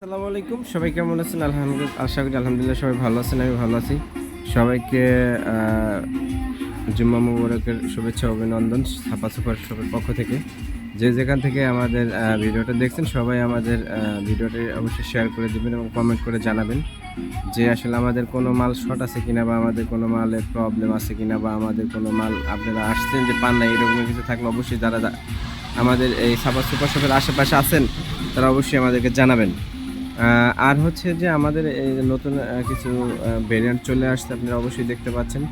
আসসালামু আলাইকুম, সবাই কেমন আছেন? আলহামদুলিল্লাহ, আশা করি আলহামদুলিল্লাহ সবাই ভালো আছেন। আমি ভালো আছি। সবাইকে জুম্মা মুবারকের শুভেচ্ছা অভিনন্দন ছাপা সুপার শপের পক্ষ থেকে। যে যেখান থেকে আমাদের ভিডিওটা দেখছেন সবাই আমাদের ভিডিওটি অবশ্যই শেয়ার করে দেবেন এবং কমেন্ট করে জানাবেন যে আসলে আমাদের কোনো মাল শর্ট আছে কিনা, বা আমাদের কোনো মালের প্রবলেম আছে কিনা, বা আমাদের কোনো মাল আপনারা আসছেন যে পান না, এরকম কিছু থাকলে অবশ্যই যারা আমাদের এই ছাপা সুপার শপের আশেপাশে আছেন তারা অবশ্যই আমাদেরকে জানাবেন। আর হচ্ছে যে আমাদের এই নতুন কিছু ভেরিয়েন্ট চলে আসছে, আপনারা অবশ্যই দেখতে পাচ্ছেন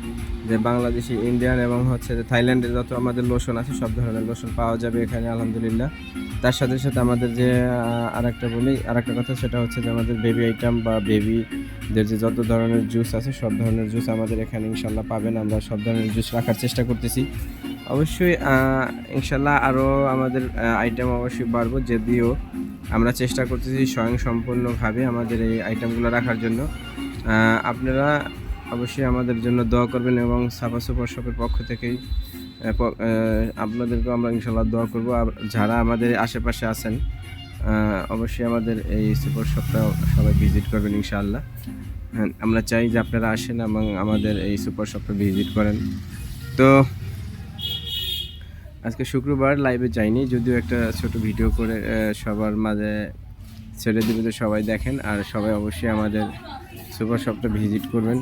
যে বাংলাদেশি, ইন্ডিয়ান এবং হচ্ছে যে থাইল্যান্ডের যত আমাদের লোশন আছে সব ধরনের লোশন পাওয়া যাবে এখানে আলহামদুলিল্লাহ। তার সাথে সাথে আমাদের যে আরেকটা কথা, সেটা হচ্ছে যে আমাদের বেবি আইটেম বা বেবিদের যে যত ধরনের জুস আছে সব ধরনের জুস আমাদের এখানে ইনশাল্লাহ পাবেন। আমরা সব ধরনের জুস রাখার চেষ্টা করতেছি অবশ্যই। ইনশাল্লাহ আরও আমাদের আইটেম অবশ্যই বাড়বো, যদিও আমরা চেষ্টা করতেছি স্বয়ংসম্পূর্ণভাবে আমাদের এই আইটেমগুলো রাখার জন্য। আপনারা অবশ্যই আমাদের জন্য দোয়া করবেন এবং ছাপা সুপার শপের পক্ষ থেকেই আপনাদেরকেও আমরা ইনশাল্লাহ দোয়া করব। আর যারা আমাদের আশেপাশে আছেন অবশ্যই আমাদের এই সুপার শপটা সবাই ভিজিট করবেন ইনশাআল্লাহ। হ্যাঁ, আমরা চাই যে আপনারা আসেন এবং আমাদের এই সুপার শপটা ভিজিট করেন। তো আজকে শুক্রবার লাইভে যাইনি, যদিও একটা ছোট ভিডিও করে সবার মাঝে ছেড়ে দেবে, তো সবাই দেখেন। আর সবাই অবশ্যই আমাদের সুপার শপটা ভিজিট করবেন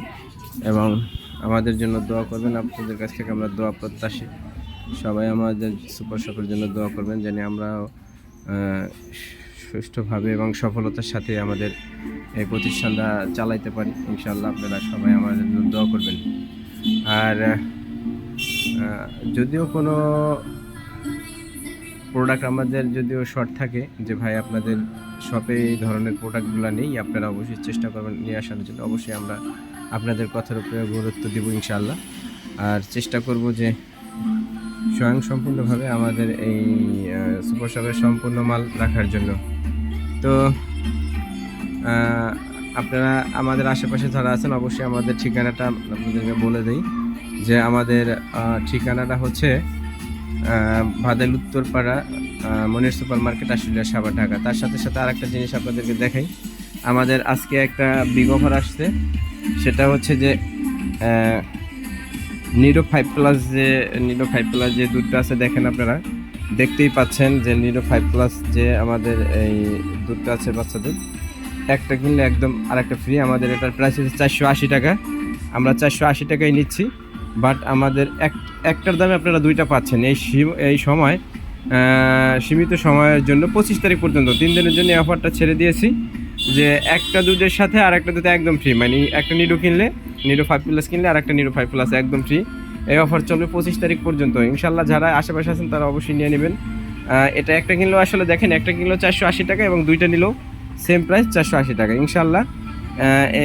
এবং আমাদের জন্য দোয়া করবেন। আপনাদের কাছ থেকে আমরা দোয়া প্রত্যাশী। সবাই আমাদের সুপার শপের জন্য দোয়া করবেন, যেন আমরা সুষ্ঠুভাবে এবং সফলতার সাথে আমাদের এই প্রতিষ্ঠানটা চালাইতে পারি ইনশাআল্লাহ। আপনারা সবাই আমাদের জন্য দোয়া করবেন। আর যদিও কোনো প্রোডাক্ট আমাদের যদিও শর্ট থাকে যে ভাই আপনাদের শপে এই ধরনের প্রোডাক্টগুলো নেই, আপনারা অবশ্যই চেষ্টা করবেন নিয়ে আসার জন্য। অবশ্যই আমরা আপনাদের কথার উপরে গুরুত্ব দেব ইনশাআল্লাহ। আর চেষ্টা করব যে স্বয়ংসম্পূর্ণভাবে আমাদের এই সুপার শপের সম্পূর্ণ মাল রাখার জন্য। তো আপনারা আমাদের আশেপাশে যারা আছেন অবশ্যই আমাদের ঠিকানাটা আপনাদেরকে বলে দিই যে আমাদের ঠিকানাটা হচ্ছে ভাদেল উত্তরপাড়া মনির সুপার মার্কেট, আশুলিয়া, সাভার, ঢাকা। তার সাথে সাথে আরেকটা জিনিস আপনাদেরকে দেখাই, আমাদের আজকে একটা বিগ অফার আসছে। সেটা হচ্ছে যে নিডো 5+ যে দুধটা আছে, দেখেন আপনারা দেখতেই পাচ্ছেন যে নিডো 5+ যে আমাদের এই দুধটা আছে বাচ্চাদের, একটা কিনলে একদম আরেকটা ফ্রি। আমাদের এটার প্রাইস হচ্ছে 480 টাকা। আমরা 480 টাকায় নিচ্ছি, বাট আমাদের একটার দামে আপনারা দুইটা পাচ্ছেন। এই সময় সীমিত সময়ের জন্য 25 তারিখ পর্যন্ত 3 দিনের জন্য অফারটা ছেড়ে দিয়েছি যে একটা দুধের সাথে আর একটা দুধ একদম ফ্রি। মানে একটা নিডো কিনলে, নিডো 5+ কিনলে আর একটা নিডো 5+ একদম ফ্রি। এই অফার চলবে 25 তারিখ পর্যন্ত ইনশাল্লাহ। যারা আশেপাশে আছেন তারা অবশ্যই নিয়ে নেবেন। এটা একটা কিনলেও আসলে দেখেন, একটা কিনলেও 480 টাকা এবং দুইটা নিলেও সেম প্রাইস 480 টাকা ইনশাল্লাহ।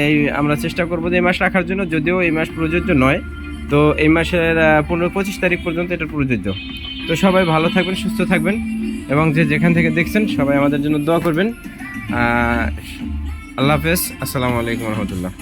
এই আমরা চেষ্টা করবো যে এই মাস রাখার জন্য, যদিও এই মাস প্রযোজ্য নয়। তো এই মাসের 25 তারিখ পর্যন্ত এটা প্রযোজ্য। তো সবাই ভালো থাকবেন, সুস্থ থাকবেন এবং যে যেখান থেকে দেখছেন সবাই আমাদের জন্য দোয়া করবেন। আল্লাহ হাফেজ, আসসালামু আলাইকুম রহমতুল্লাহ।